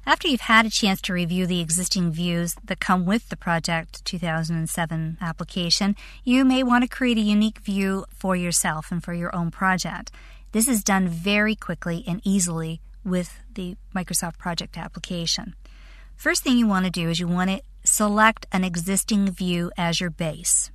After you've had a chance to review the existing views that come with the Project 2007 application, you may want to create a unique view for yourself and for your own project. This is done very quickly and easily with the Microsoft Project application. First thing you want to do is you want to select an existing view as your base.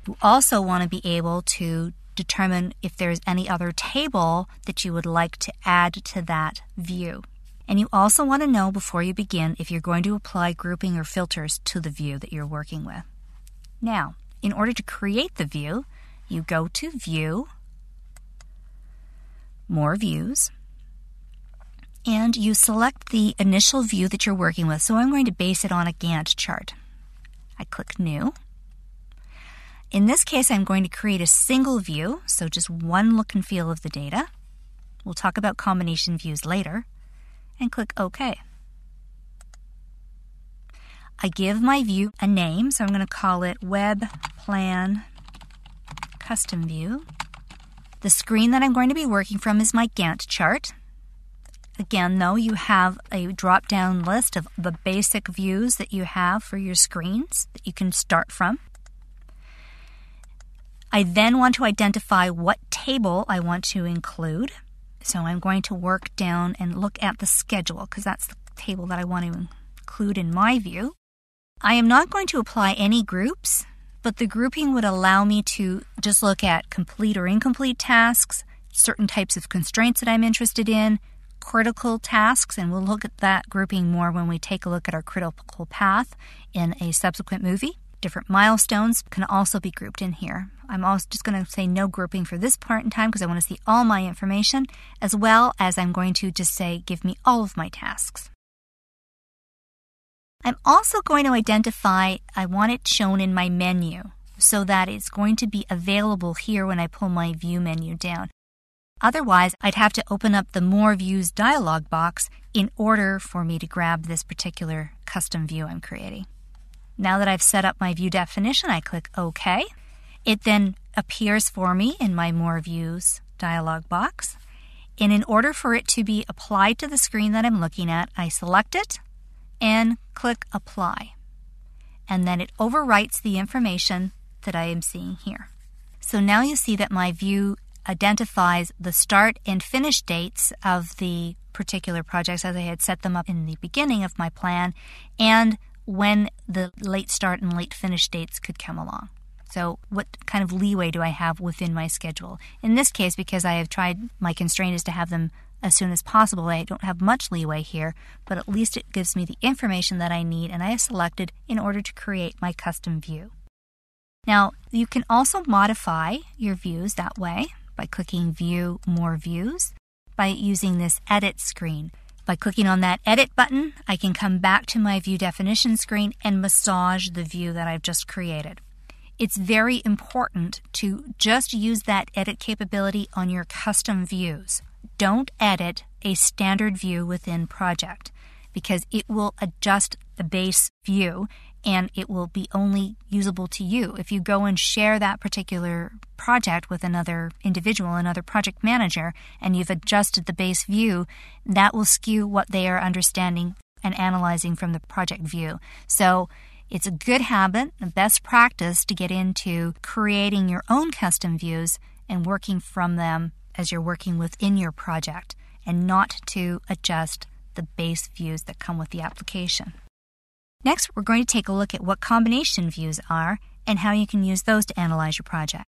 You also want to be able to determine if there's any other table that you would like to add to that view. And you also want to know before you begin if you're going to apply grouping or filters to the view that you're working with. Now, in order to create the view, you go to View, More Views, and you select the initial view that you're working with. So I'm going to base it on a Gantt chart. I click New. In this case, I'm going to create a single view, so just one look and feel of the data. We'll talk about combination views later. And click OK. I give my view a name, so I'm going to call it Web Plan Custom View. The screen that I'm going to be working from is my Gantt chart. Again, though, you have a drop-down list of the basic views that you have for your screens that you can start from. I then want to identify what table I want to include. So I'm going to work down and look at the schedule because that's the table that I want to include in my view. I am not going to apply any groups, but the grouping would allow me to just look at complete or incomplete tasks, certain types of constraints that I'm interested in, critical tasks, and we'll look at that grouping more when we take a look at our critical path in a subsequent movie. Different milestones can also be grouped in here. I'm also just going to say no grouping for this part in time because I want to see all my information, as well as I'm going to just say give me all of my tasks. I'm also going to identify I want it shown in my menu so that it's going to be available here when I pull my view menu down. Otherwise, I'd have to open up the More Views dialog box in order for me to grab this particular custom view I'm creating. Now that I've set up my view definition, I click OK. It then appears for me in my More Views dialog box. And in order for it to be applied to the screen that I'm looking at, I select it and click Apply. And then it overwrites the information that I am seeing here. So now you see that my view identifies the start and finish dates of the particular projects as I had set them up in the beginning of my plan, and when the late start and late finish dates could come along. So what kind of leeway do I have within my schedule? In this case, because I have tried, my constraint is to have them as soon as possible, I don't have much leeway here, but at least it gives me the information that I need and I have selected in order to create my custom view. Now, you can also modify your views that way by clicking View, More Views, by using this Edit screen. By clicking on that Edit button, I can come back to my view definition screen and massage the view that I've just created. It's very important to just use that edit capability on your custom views. Don't edit a standard view within Project because it will adjust the base view and it will be only usable to you. If you go and share that particular project with another individual, another project manager, and you've adjusted the base view, that will skew what they are understanding and analyzing from the project view. So it's a good habit, a best practice to get into creating your own custom views and working from them as you're working within your project, and not to adjust the base views that come with the application. Next, we're going to take a look at what combination views are and how you can use those to analyze your project.